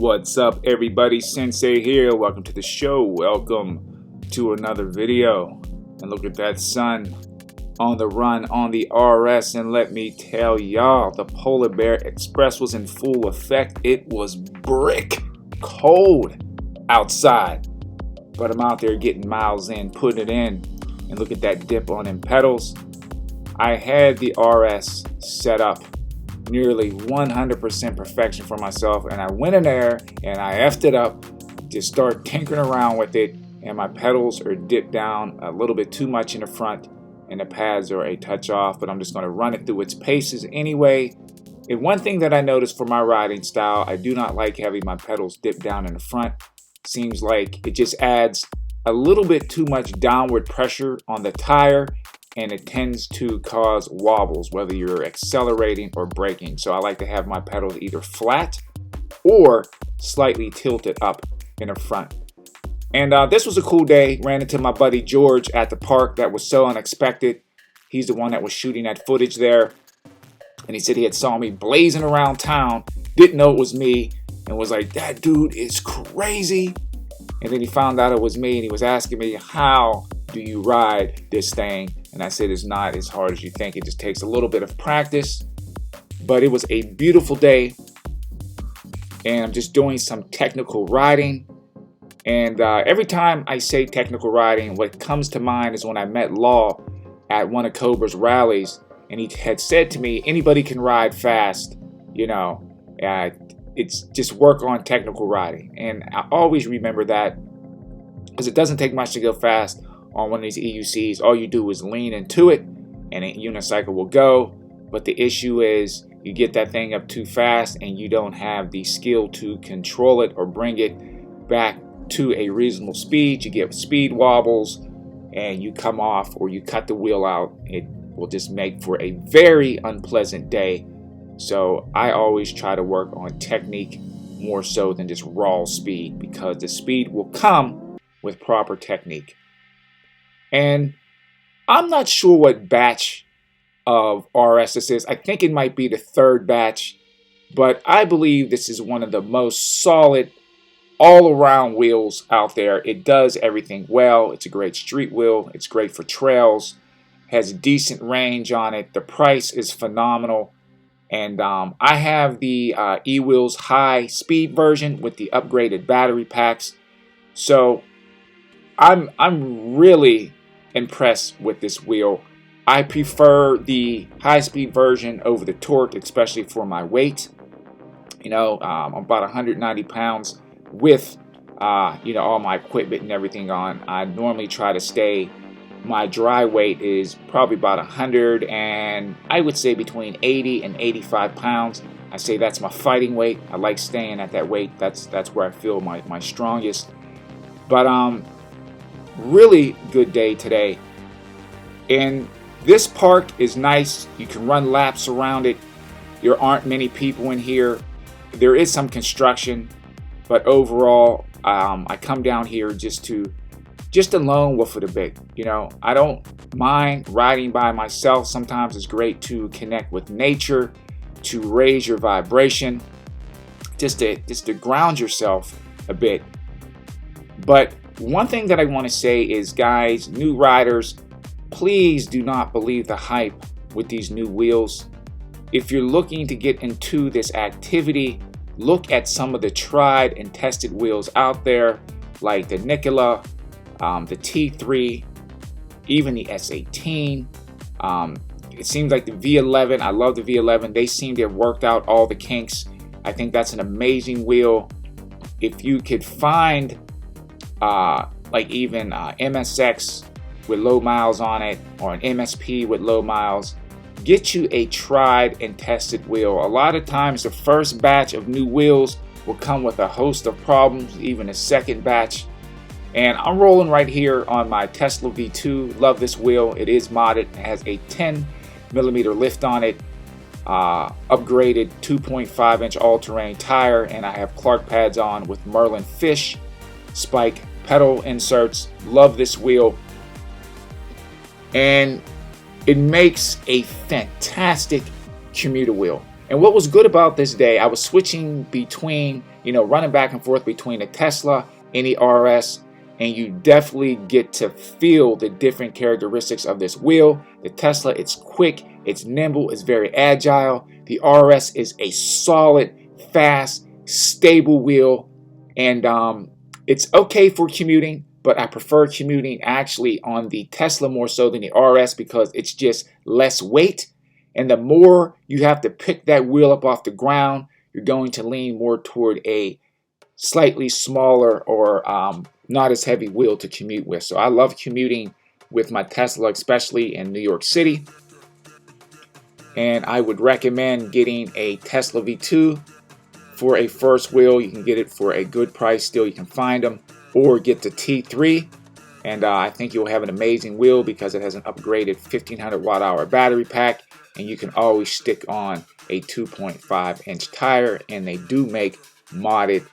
What's up, everybody? Sensei here. Welcome to the show. Welcome to another video. And look at that sun on the run on the RS. And let me tell y'all, the Polar Bear Express was in full effect. It was brick cold outside. But I'm out there getting miles in, putting it in. And look at that dip on them pedals. I had the RS set up nearly 100% perfection for myself, and I went in there and I effed it up, just start tinkering around with it, and my pedals are dipped down a little bit too much in the front and the pads are a touch off, but I'm just going to run it through its paces anyway. And one thing that I noticed for my riding style, I do not like having my pedals dipped down in the front. Seems like it just adds a little bit too much downward pressure on the tire, and it tends to cause wobbles, whether you're accelerating or braking. So I like to have my pedals either flat or slightly tilted up in the front. And this was a cool day. Ran into my buddy George at the park. That was so unexpected. He's the one that was shooting that footage there. And he said he had saw me blazing around town, didn't know it was me, and was like, "That dude is crazy." And then he found out it was me, and he was asking me, "How do you ride this thing?" And I said, it's not as hard as you think. It just takes a little bit of practice. But it was a beautiful day. And I'm just doing some technical riding. And every time I say technical riding, what comes to mind is when I met Law at one of Cobra's rallies. And he had said to me, anybody can ride fast. It's just work on technical riding. And I always remember that, because it doesn't take much to go fast. On one of these EUCs, all you do is lean into it and a unicycle will go. But the issue is you get that thing up too fast and you don't have the skill to control it or bring it back to a reasonable speed. You get speed wobbles and you come off or you cut the wheel out. It will just make for a very unpleasant day. So I always try to work on technique more so than just raw speed, because the speed will come with proper technique. And I'm not sure what batch of RS this is. I think it might be the third batch, but I believe this is one of the most solid all-around wheels out there. It does everything well. It's a great street wheel. It's great for trails. Has decent range on it. The price is phenomenal. And I have the eWheels high speed version with the upgraded battery packs. So I'm really impressed with this wheel. I prefer the high-speed version over the torque, especially for my weight. I'm about 190 pounds with all my equipment and everything on. I normally try to stay, my dry weight is probably about 100, and I would say between 80 and 85 pounds. I say that's my fighting weight. I like staying at that weight. That's where I feel my strongest. But really good day today. And this park is nice. You can run laps around it. There aren't many people in here. There is some construction, but overall I come down here just to lone wolf it a bit. I don't mind riding by myself. Sometimes it's great to connect with nature, to raise your vibration, just to ground yourself a bit. But one thing that I want to say is, guys, new riders, please do not believe the hype with these new wheels. If you're looking to get into this activity, look at some of the tried and tested wheels out there, like the Nikola, the T3, even the S18. It seems like the V11, I love the V11. They seem to have worked out all the kinks. I think that's an amazing wheel. If you could find like even MSX with low miles on it, or an MSP with low miles, get you a tried and tested wheel. A lot of times the first batch of new wheels will come with a host of problems, even a second batch. And I'm rolling right here on my Tesla V2. Love this wheel. It is modded. It has a 10mm lift on it, upgraded 2.5-inch all-terrain tire, and I have Clark pads on with Merlin Fish spike pedal inserts. Love this wheel. And it makes a fantastic commuter wheel. And what was good about this day, I was switching between, running back and forth between the Tesla and the RS, and you definitely get to feel the different characteristics of this wheel. The Tesla, it's quick, it's nimble, it's very agile. The RS is a solid, fast, stable wheel, and it's okay for commuting, but I prefer commuting actually on the Tesla more so than the RS because it's just less weight. And the more you have to pick that wheel up off the ground, you're going to lean more toward a slightly smaller or not as heavy wheel to commute with. So I love commuting with my Tesla, especially in New York City. And I would recommend getting a Tesla V2 for a first wheel. You can get it for a good price still. You can find them. Or get the T3. And I think you'll have an amazing wheel because it has an upgraded 1500 watt hour battery pack. And you can always stick on a 2.5 inch tire. And they do make modded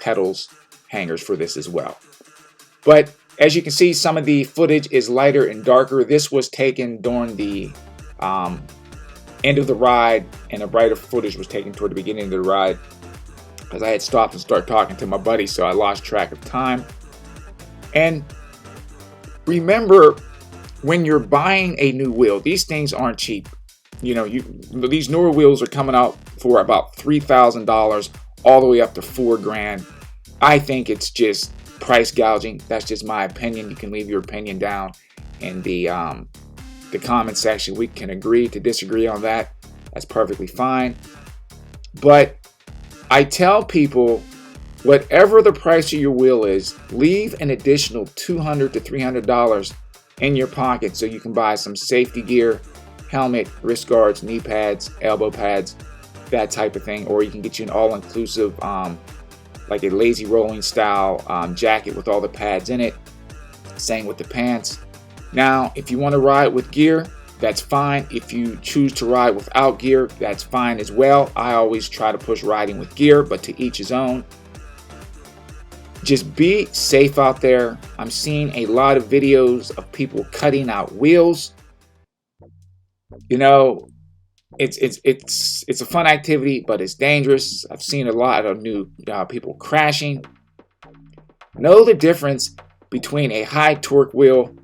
pedals hangers for this as well. But as you can see, some of the footage is lighter and darker. This was taken during the end of the ride, and the brighter footage was taken toward the beginning of the ride because I had stopped and started talking to my buddy, so I lost track of time. And remember, when you're buying a new wheel, these things aren't cheap. These newer wheels are coming out for about $3,000 all the way up to $4,000. I think it's just price gouging. That's just my opinion. You can leave your opinion down in the comment section. We can agree to disagree on that. That's perfectly fine. But I tell people, whatever the price of your wheel is, leave an additional $200 to $300 in your pocket so you can buy some safety gear, helmet, wrist guards, knee pads, elbow pads, that type of thing. Or you can get you an all-inclusive like a lazy rolling style jacket with all the pads in it. Same with the pants. Now, if you want to ride with gear, that's fine. If you choose to ride without gear, that's fine as well. I always try to push riding with gear, but to each his own. Just be safe out there. I'm seeing a lot of videos of people cutting out wheels. It's a fun activity, but it's dangerous. I've seen a lot of new people crashing. Know the difference between a high torque wheel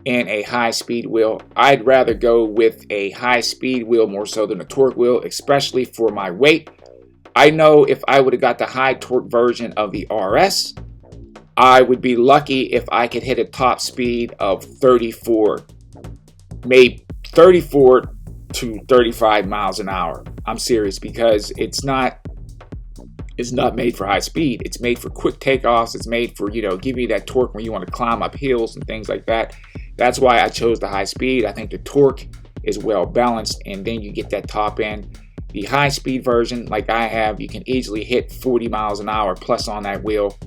and a high speed wheel. I'd rather go with a high speed wheel more so than a torque wheel, especially for my weight. I know if I would have got the high torque version of the RS, I would be lucky if I could hit a top speed of 34, maybe 34 to 35 miles an hour. I'm serious, because it's not made for high speed. It's made for quick takeoffs. It's made for, give you that torque when you want to climb up hills and things like that. That's why I chose the high speed. I think the torque is well balanced, and then you get that top end. The high speed version, like I have, you can easily hit 40 miles an hour plus on that wheel.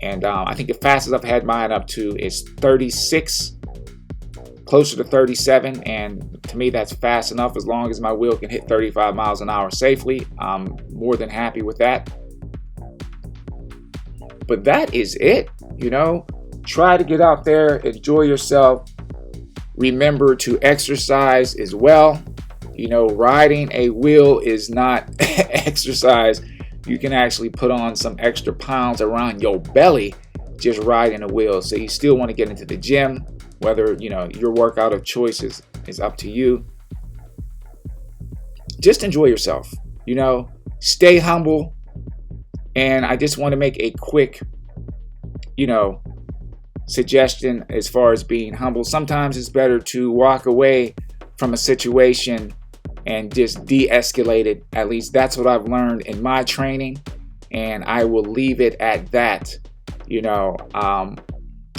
And I think the fastest I've had mine up to is 36, closer to 37. And to me, that's fast enough. As long as my wheel can hit 35 miles an hour safely, I'm more than happy with that. But that is it. Try to get out there, enjoy yourself. Remember to exercise as well. Riding a wheel is not exercise. You can actually put on some extra pounds around your belly just riding a wheel. So you still want to get into the gym, whether, your workout of choice is up to you. Just enjoy yourself, stay humble. And I just want to make a quick, suggestion as far as being humble. Sometimes it's better to walk away from a situation and just de-escalate it. At least that's what I've learned in my training, and I will leave it at that. I'm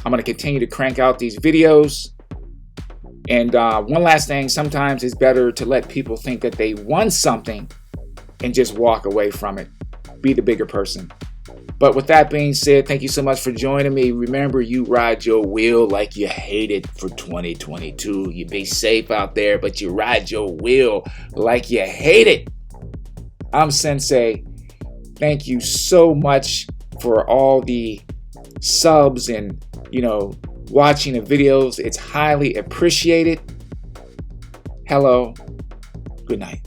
going to continue to crank out these videos. And one last thing, sometimes it's better to let people think that they won something and just walk away from it. Be the bigger person. But with that being said, thank you so much for joining me. Remember, you ride your wheel like you hate it for 2022. You be safe out there, but you ride your wheel like you hate it. I'm Sensei. Thank you so much for all the subs and, watching the videos. It's highly appreciated. Hello. Good night.